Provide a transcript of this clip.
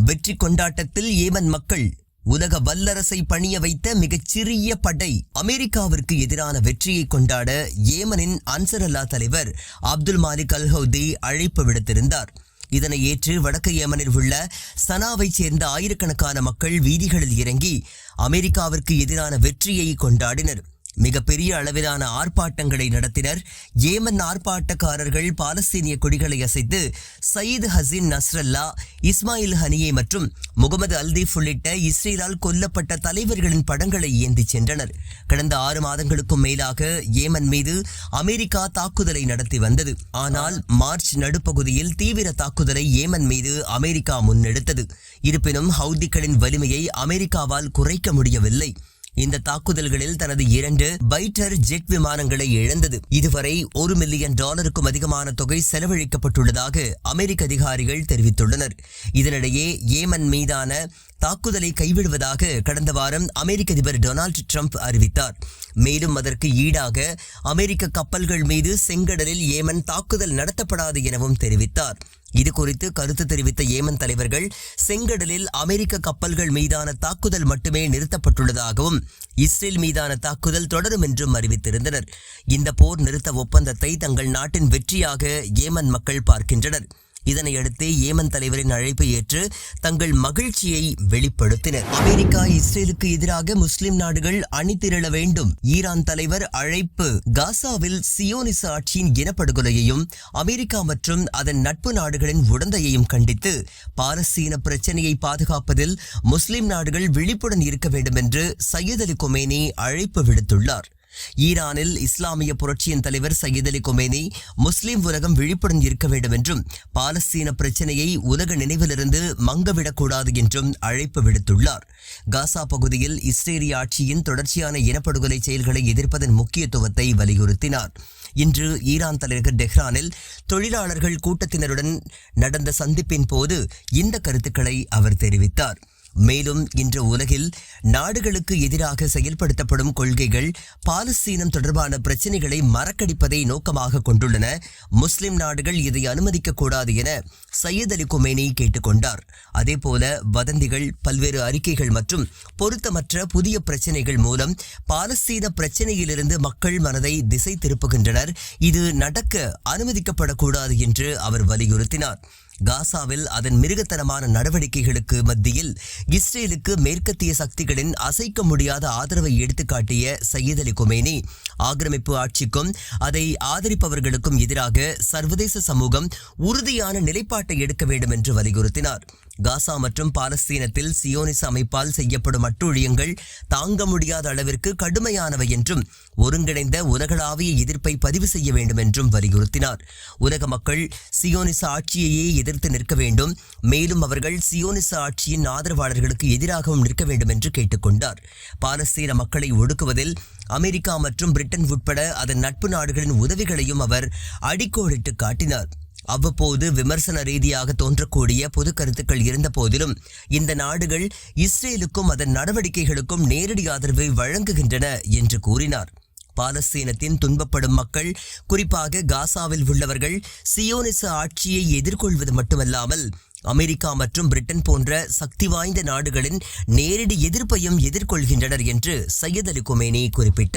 வெற்றி கொண்டாட்டத்தில் ஏமன் மக்கள் உலக வல்லரசை பணிய வைத்த மிகச்சிறிய படை அமெரிக்காவிற்கு எதிரான வெற்றியை கொண்டாட ஏமனின் அன்சர் அல்லா தலைவர் அப்துல் மாலிக் அல் ஹவுதி அழைப்பு விடுத்திருந்தார். இதனை ஏற்று வடக்கு ஏமனில் உள்ள சனாவைச் சேர்ந்த ஆயிரக்கணக்கான மக்கள் வீதிகளில் இறங்கி அமெரிக்காவிற்கு எதிரான வெற்றியை கொண்டாடினர். மிகப்பெரிய அளவிலான ஆர்ப்பாட்டங்களை நடத்தினர். ஏமன் ஆர்ப்பாட்டக்காரர்கள் பாலஸ்தீனிய கொடிகளை அசைத்து சயீத் ஹசீன் நஸ்ரல்லா, இஸ்மாயில் ஹனியே மற்றும் முகமது அல்தீப் உள்ளிட்ட இஸ்ரேலால் கொல்லப்பட்ட தலைவர்களின் படங்களை ஏந்தி சென்றனர். கடந்த 6 மாதங்களுக்கும் மேலாக ஏமன் மீது அமெரிக்கா தாக்குதலை நடத்தி வந்தது. ஆனால் மார்ச் நடுப்பகுதியில் தீவிர தாக்குதலை ஏமன் மீது அமெரிக்கா முன்னெடுத்தது. இருப்பினும் ஹவுதிகளின் வலிமையை அமெரிக்காவால் குறைக்க முடியவில்லை. இந்த தாக்குதல்களில் தனது 2 பைட்டர் ஜெட் விமானங்களை இழந்தது. இதுவரை $1 மில்லியன் அதிகமான தொகை செலவழிக்கப்பட்டுள்ளதாக அமெரிக்க அதிகாரிகள் தெரிவித்துள்ளனர். இதனிடையே ஏமன் மீதான தாக்குதலை கைவிடுவதாக கடந்த வாரம் அமெரிக்க அதிபர் டொனால்டு ட்ரம்ப் அறிவித்தார். மேலும் அதற்கு ஈடாக அமெரிக்க கப்பல்கள் மீது செங்கடலில் ஏமன் தாக்குதல் நடத்தப்படாது எனவும் தெரிவித்தார். இது குறித்து கருத்து தெரிவித்த ஏமன் தலைவர்கள் செங்கடலில் அமெரிக்க கப்பல்கள் மீதான தாக்குதல் மட்டுமே நிறுத்தப்பட்டுள்ளதாகவும் இஸ்ரேல் மீதான தாக்குதல் தொடரும் என்றும் அறிவித்திருந்தனர். இந்த போர் நிறுத்த ஒப்பந்தத்தை தங்கள் நாட்டின் வெற்றியாக ஏமன் மக்கள் பார்க்கின்றனர். இதனையடுத்து ஏமன் தலைவரின் அழைப்பை ஏற்று தங்கள் மகிழ்ச்சியை வெளிப்படுத்தினர். அமெரிக்கா இஸ்ரேலுக்கு எதிராக முஸ்லிம் நாடுகள் அணிதிரள வேண்டும். ஈரான் தலைவர் அழைப்பு. காசாவில் சியோனிச ஆட்சியின் இனப்படுகொலையையும் அமெரிக்கா மற்றும் அதன் நட்பு நாடுகளின் உடந்தையையும் கண்டித்து பாலஸ்தீன பிரச்சனையை பாதுகாப்பதில் முஸ்லிம் நாடுகள் விழிப்புடன் இருக்க வேண்டும் என்று சையத் அலி கொமேனி அழைப்பு விடுத்துள்ளார். ஈரானில் இஸ்லாமிய புரட்சியின் தலைவர் சையத் அலி கொமேனி முஸ்லிம் உலகம் விழிப்புடன் இருக்க வேண்டும் என்றும் பாலஸ்தீன பிரச்சனையை உலக நினைவிலிருந்து மங்கவிடக்கூடாது என்றும் அழைப்பு விடுத்துள்ளார். காசா பகுதியில் இஸ்ரேலிய ஆட்சியின் தொடர்ச்சியான இனப்படுகொலை செயல்களை எதிர்ப்பதன் முக்கியத்துவத்தை வலியுறுத்தினார். இன்று ஈரான் தலைநகர் டெஹ்ரானில் தொழிலாளர்கள் கூட்டத்தினருடன் நடந்த சந்திப்பின் போது இந்த கருத்துக்களை அவர் தெரிவித்தார். மேலும் இன்று உலகில் நாடுகளுக்கு எதிராக செயல்படுத்தப்படும் கொள்கைகள் பாலஸ்தீனம் தொடர்பான பிரச்சினைகளை மறக்கடிப்பதை நோக்கமாக கொண்டுள்ளன. முஸ்லிம் நாடுகள் இதை அனுமதிக்க கூடாது என சையத் அலி கொமேனி கேட்டுக்கொண்டார். அதேபோல வதந்திகள், பல்வேறு அறிக்கைகள் மற்றும் பொருத்தமற்ற புதிய பிரச்சினைகள் மூலம் பாலஸ்தீன பிரச்சினையிலிருந்து மக்கள் மனதை திசை திருப்புகின்றனர். இது நடக்க அனுமதிக்கப்படக்கூடாது என்று அவர் வலியுறுத்தினார். காசாவில் அதன் மிருகத்தனமான நடவடிக்கைகளுக்கு மத்தியில் இஸ்ரேலுக்கு மேற்கத்திய சக்திகளின் அசைக்க முடியாத ஆதரவை எடுத்துக்காட்டிய சையத் அலி கொமேனி ஆக்கிரமிப்பு ஆட்சிக்கும் அதை ஆதரிப்பவர்களுக்கும் எதிராக சர்வதேச சமூகம் உறுதியான நிலைப்பாட்டை எடுக்க வேண்டும் என்று வலியுறுத்தினார். காசா மற்றும் பாலஸ்தீனத்தில் சியோனிச அமைப்பால் செய்யப்படும் அட்டூழியங்கள் தாங்க முடியாத அளவிற்கு கடுமையானவை என்றும் ஒருங்கிணைந்த உலகளாவிய எதிர்ப்பை பதிவு செய்ய வேண்டும் என்றும் வலியுறுத்தினார். உலக மக்கள் சியோனிச ஆட்சியையே எதிர்த்து நிற்க வேண்டும். மேலும் அவர்கள் சியோனிச ஆட்சியின் ஆதரவாளர்களுக்கு எதிராகவும் நிற்க வேண்டும் என்று கேட்டுக்கொண்டார். பாலஸ்தீன மக்களை ஒடுக்குவதில் அமெரிக்கா மற்றும் பிரிட்டன் உட்பட அதன் நட்பு நாடுகளின் உதவிகளையும் அவர் அடிக்கோடிட்டு காட்டினார். அவ்வப்போது விமர்சன ரீதியாக தோன்றக்கூடிய பொது கருத்துக்கள் இருந்த போதிலும் இந்த நாடுகள் இஸ்ரேலுக்கும் அதன் நடவடிக்கைகளுக்கும் நேரடி ஆதரவை வழங்குகின்றன என்று கூறினார். பாலஸ்தீனத்தின் துன்பப்படும் மக்கள், குறிப்பாக காசாவில் உள்ளவர்கள் சியோனிச ஆட்சியை எதிர்கொள்வது மட்டுமல்லாமல் அமெரிக்கா மற்றும் பிரிட்டன் போன்ற சக்தி வாய்ந்த நாடுகளின் நேரடி எதிர்ப்பையும் எதிர்கொள்கின்றனர் என்று சையத் அலி கொமேனி குறிப்பிட்டார்.